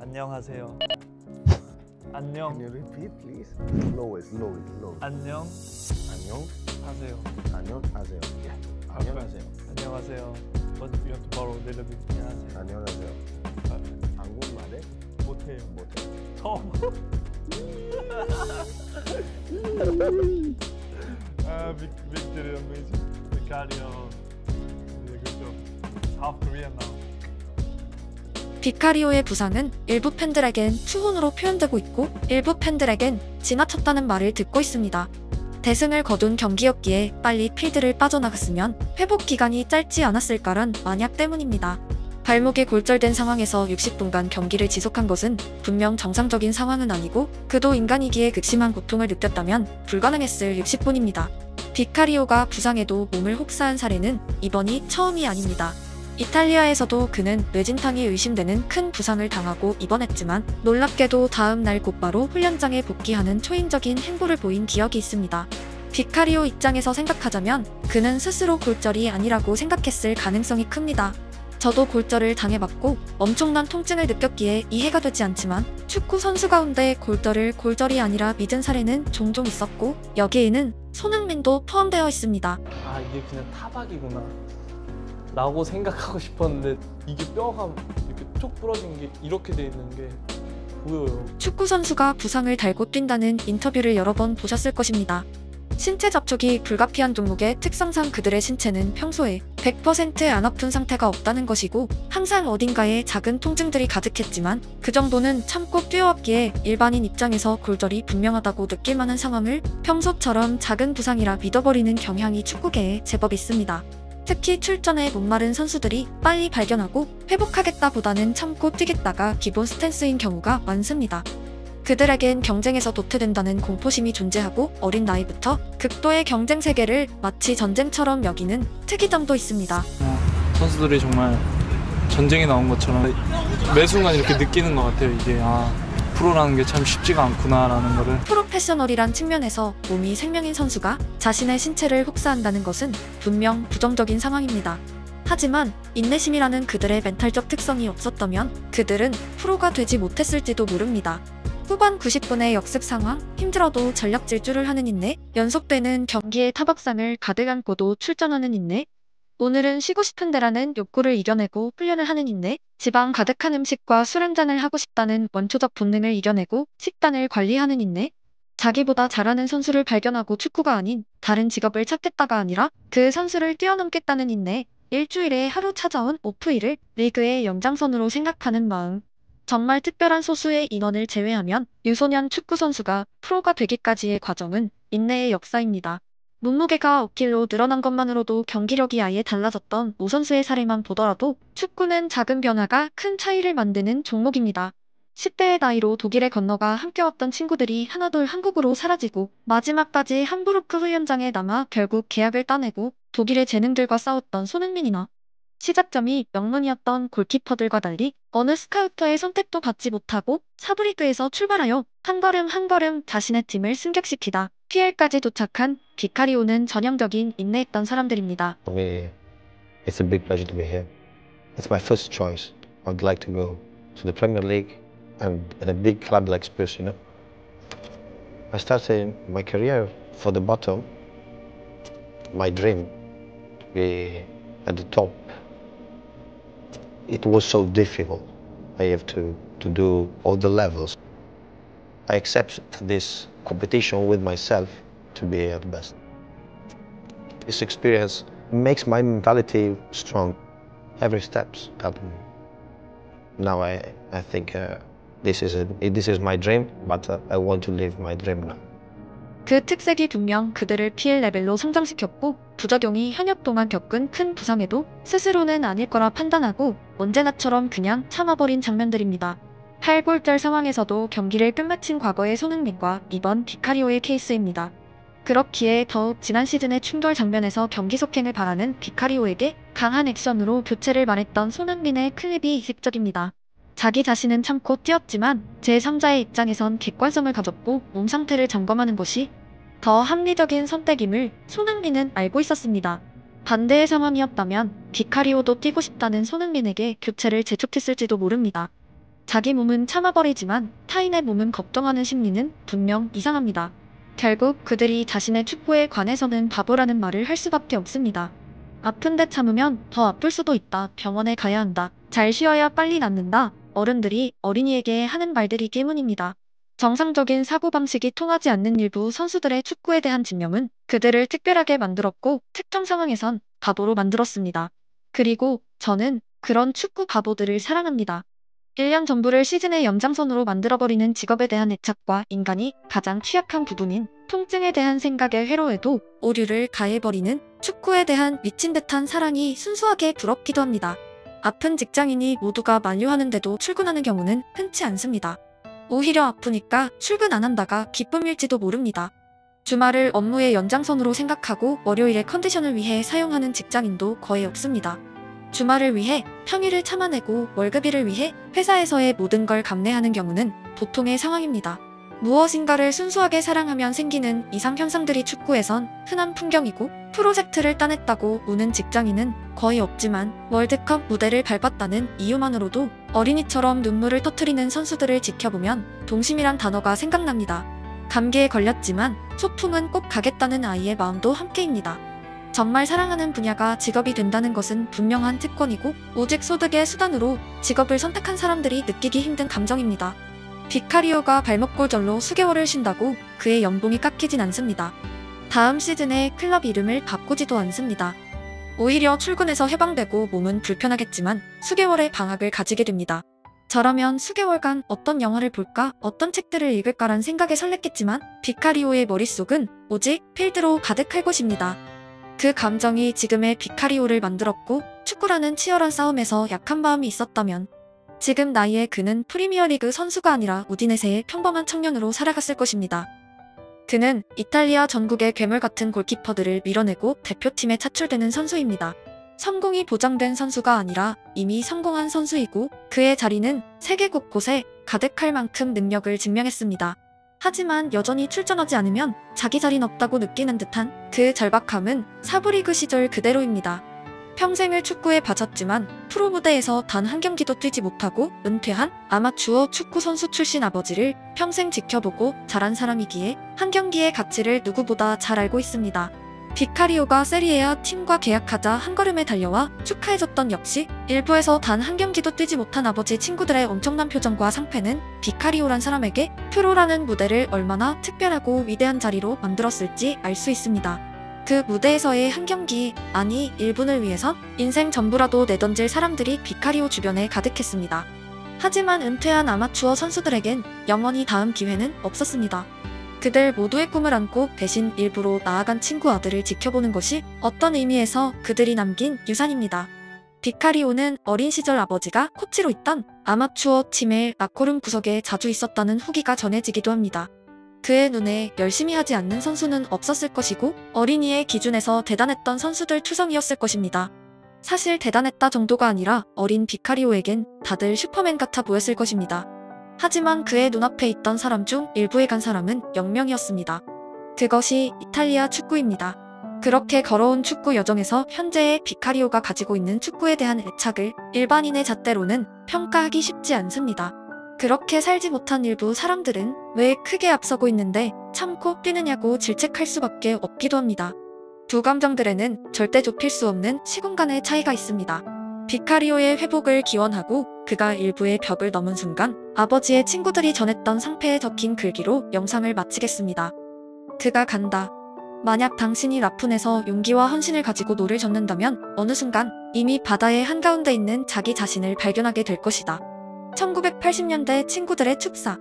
안녕하세요. 안녕. Can you repeat, please? Low. 안녕. 안녕. 하세요. 안녕하세요. Yeah. 안녕하세요. 안녕하세요. But you have to borrow a little bit. 안녕하세요. 안녕하세요. 한국말에 못해요. 못해. 처음. Victory amazing. Vicario. Really good job. Half Korean now. 비카리오의 부상은 일부 팬들에겐 추혼으로 표현되고 있고 일부 팬들에겐 지나쳤다는 말을 듣고 있습니다. 대승을 거둔 경기였기에 빨리 필드를 빠져나갔으면 회복 기간이 짧지 않았을까란 만약 때문입니다. 발목이 골절된 상황에서 60분간 경기를 지속한 것은 분명 정상적인 상황은 아니고 그도 인간이기에 극심한 고통을 느꼈다면 불가능했을 60분입니다. 비카리오가 부상에도 몸을 혹사한 사례는 이번이 처음이 아닙니다. 이탈리아에서도 그는 뇌진탕이 의심되는 큰 부상을 당하고 입원했지만 놀랍게도 다음 날 곧바로 훈련장에 복귀하는 초인적인 행보를 보인 기억이 있습니다. 비카리오 입장에서 생각하자면 그는 스스로 골절이 아니라고 생각했을 가능성이 큽니다. 저도 골절을 당해봤고 엄청난 통증을 느꼈기에 이해가 되지 않지만 축구 선수 가운데 골절을 골절이 아니라 믿은 사례는 종종 있었고 여기에는 손흥민도 포함되어 있습니다. 아, 이게 그냥 타박이구나 라고 생각하고 싶었는데 이게 뼈가 이렇게 쭉 부러진 게 이렇게 돼 있는 게 보여요. 축구 선수가 부상을 달고 뛴다는 인터뷰를 여러 번 보셨을 것입니다. 신체 접촉이 불가피한 종목의 특성상 그들의 신체는 평소에 100% 안 아픈 상태가 없다는 것이고 항상 어딘가에 작은 통증들이 가득했지만 그 정도는 참고 뛰어왔기에 일반인 입장에서 골절이 분명하다고 느낄 만한 상황을 평소처럼 작은 부상이라 믿어버리는 경향이 축구계에 제법 있습니다. 특히 출전에 목마른 선수들이 빨리 발견하고 회복하겠다보다는 참고 뛰겠다가 기본 스탠스인 경우가 많습니다. 그들에겐 경쟁에서 도태된다는 공포심이 존재하고 어린 나이부터 극도의 경쟁 세계를 마치 전쟁처럼 여기는 특이점도 있습니다. 선수들이 정말 전쟁에 나온 것처럼 매 순간 이렇게 느끼는 것 같아요. 이게 프로라는 게 참 쉽지가 않구나라는 거를. 프로페셔널이란 측면에서 몸이 생명인 선수가 자신의 신체를 혹사한다는 것은 분명 부정적인 상황입니다. 하지만 인내심이라는 그들의 멘탈적 특성이 없었다면 그들은 프로가 되지 못했을지도 모릅니다. 후반 90분의 역습 상황, 힘들어도 전력 질주를 하는 인내, 연속되는 경기의 타박상을 가득 안고도 출전하는 인내, 오늘은 쉬고 싶은데라는 욕구를 이겨내고 훈련을 하는 인내, 지방 가득한 음식과 술 한잔을 하고 싶다는 원초적 본능을 이겨내고 식단을 관리하는 인내, 자기보다 잘하는 선수를 발견하고 축구가 아닌 다른 직업을 찾겠다가 아니라 그 선수를 뛰어넘겠다는 인내, 일주일에 하루 찾아온 오프일을 리그의 연장선으로 생각하는 마음. 정말 특별한 소수의 인원을 제외하면 유소년 축구 선수가 프로가 되기까지의 과정은 인내의 역사입니다. 몸무게가 5kg 늘어난 것만으로도 경기력이 아예 달라졌던 오 선수의 사례만 보더라도 축구는 작은 변화가 큰 차이를 만드는 종목입니다. 10대의 나이로 독일에 건너가 함께 왔던 친구들이 하나둘 한국으로 사라지고 마지막까지 함부르크 훈련장에 남아 결국 계약을 따내고 독일의 재능들과 싸웠던 손흥민이나 시작점이 명문이었던 골키퍼들과 달리 어느 스카우터의 선택도 받지 못하고 사브리그에서 출발하여 한 걸음 한 걸음 자신의 팀을 승격시키다 PL까지 도착한 비카리오는 전형적인 인내했던 사람들입니다. For me, it's a big pleasure to be here. It's my first choice. I would like to go to the Premier League and in a big club like Spurs, you know. I started my career for the bottom. My dream to be at the top. It was so difficult. I have to do all the levels. I accept this competition with myself to be at the best. This experience makes my mentality strong. Every steps help me. Now I think this is my dream, but I want to live my dream now. 그 특색이 분명 그들을 PL 레벨로 성장시켰고 부작용이 현역 동안 겪은 큰 부상에도 스스로는 아닐 거라 판단하고 언제나처럼 그냥 참아버린 장면들입니다. 8골절 상황에서도 경기를 끝마친 과거의 손흥민과 이번 비카리오의 케이스입니다. 그렇기에 더욱 지난 시즌의 충돌 장면에서 경기 속행을 바라는 비카리오에게 강한 액션으로 교체를 말했던 손흥민의 클립이 이색적입니다. 자기 자신은 참고 뛰었지만 제3자의 입장에선 객관성을 가졌고 몸 상태를 점검하는 것이 더 합리적인 선택임을 손흥민은 알고 있었습니다. 반대의 상황이었다면 비카리오도 뛰고 싶다는 손흥민에게 교체를 재촉했을지도 모릅니다. 자기 몸은 참아버리지만 타인의 몸은 걱정하는 심리는 분명 이상합니다. 결국 그들이 자신의 축구에 관해서는 바보라는 말을 할 수밖에 없습니다. 아픈데 참으면 더 아플 수도 있다. 병원에 가야 한다. 잘 쉬어야 빨리 낫는다. 어른들이 어린이에게 하는 말들이 때문입니다. 정상적인 사고방식이 통하지 않는 일부 선수들의 축구에 대한 집념은 그들을 특별하게 만들었고 특정 상황에선 바보로 만들었습니다. 그리고 저는 그런 축구 바보들을 사랑합니다. 1년 전부를 시즌의 연장선으로 만들어버리는 직업에 대한 애착과 인간이 가장 취약한 부분인 통증에 대한 생각의 회로에도 오류를 가해버리는 축구에 대한 미친 듯한 사랑이 순수하게 부럽기도 합니다. 아픈 직장인이 모두가 만류하는데도 출근하는 경우는 흔치 않습니다. 오히려 아프니까 출근 안 한다가 기쁨일지도 모릅니다. 주말을 업무의 연장선으로 생각하고 월요일에 컨디션을 위해 사용하는 직장인도 거의 없습니다. 주말을 위해 평일을 참아내고 월급일을 위해 회사에서의 모든 걸 감내하는 경우는 보통의 상황입니다. 무엇인가를 순수하게 사랑하면 생기는 이상현상들이 축구에선 흔한 풍경이고 프로젝트를 따냈다고 우는 직장인은 거의 없지만 월드컵 무대를 밟았다는 이유만으로도 어린이처럼 눈물을 터뜨리는 선수들을 지켜보면 동심이란 단어가 생각납니다. 감기에 걸렸지만 소풍은 꼭 가겠다는 아이의 마음도 함께입니다. 정말 사랑하는 분야가 직업이 된다는 것은 분명한 특권이고 오직 소득의 수단으로 직업을 선택한 사람들이 느끼기 힘든 감정입니다. 비카리오가 발목골절로 수개월을 쉰다고 그의 연봉이 깎이진 않습니다. 다음 시즌에 클럽 이름을 바꾸지도 않습니다. 오히려 출근해서 해방되고 몸은 불편하겠지만 수개월의 방학을 가지게 됩니다. 저라면 수개월간 어떤 영화를 볼까, 어떤 책들을 읽을까란 생각에 설렜겠지만 비카리오의 머릿속은 오직 필드로 가득할 것입니다. 그 감정이 지금의 비카리오를 만들었고 축구라는 치열한 싸움에서 약한 마음이 있었다면 지금 나이에 그는 프리미어리그 선수가 아니라 우디네세의 평범한 청년으로 살아갔을 것입니다. 그는 이탈리아 전국의 괴물 같은 골키퍼들을 밀어내고 대표팀에 차출되는 선수입니다. 성공이 보장된 선수가 아니라 이미 성공한 선수이고 그의 자리는 세계 곳곳에 가득할 만큼 능력을 증명했습니다. 하지만 여전히 출전하지 않으면 자기 자리는 없다고 느끼는 듯한 그 절박함은 사부리그 시절 그대로입니다. 평생을 축구에 바쳤지만 프로 무대에서 단 한 경기도 뛰지 못하고 은퇴한 아마추어 축구 선수 출신 아버지를 평생 지켜보고 자란 사람이기에 한 경기의 가치를 누구보다 잘 알고 있습니다. 비카리오가 세리에아 팀과 계약하자 한걸음에 달려와 축하해줬던 역시 일부에서 단 한 경기도 뛰지 못한 아버지 친구들의 엄청난 표정과 상패는 비카리오란 사람에게 프로라는 무대를 얼마나 특별하고 위대한 자리로 만들었을지 알 수 있습니다. 그 무대에서의 한 경기, 아니 1분을 위해선 인생 전부라도 내던질 사람들이 비카리오 주변에 가득했습니다. 하지만 은퇴한 아마추어 선수들에겐 영원히 다음 기회는 없었습니다. 그들 모두의 꿈을 안고 대신 일부로 나아간 친구 아들을 지켜보는 것이 어떤 의미에서 그들이 남긴 유산입니다. 비카리오는 어린 시절 아버지가 코치로 있던 아마추어 팀의 라커룸 구석에 자주 있었다는 후기가 전해지기도 합니다. 그의 눈에 열심히 하지 않는 선수는 없었을 것이고 어린이의 기준에서 대단했던 선수들 투성이었을 것입니다. 사실 대단했다 정도가 아니라 어린 비카리오에겐 다들 슈퍼맨 같아 보였을 것입니다. 하지만 그의 눈앞에 있던 사람 중 일부에 간 사람은 0명이었습니다. 그것이 이탈리아 축구입니다. 그렇게 걸어온 축구 여정에서 현재의 비카리오가 가지고 있는 축구에 대한 애착을 일반인의 잣대로는 평가하기 쉽지 않습니다. 그렇게 살지 못한 일부 사람들은 왜 크게 앞서고 있는데 참고 뛰느냐고 질책할 수밖에 없기도 합니다. 두 감정들에는 절대 좁힐 수 없는 시공간의 차이가 있습니다. 비카리오의 회복을 기원하고 그가 일부의 벽을 넘은 순간 아버지의 친구들이 전했던 상패에 적힌 글귀로 영상을 마치겠습니다. 그가 간다. 만약 당신이 라푼에서 용기와 헌신을 가지고 노를 젓는다면 어느 순간 이미 바다의 한가운데 있는 자기 자신을 발견하게 될 것이다. 1980년대 친구들의 축사.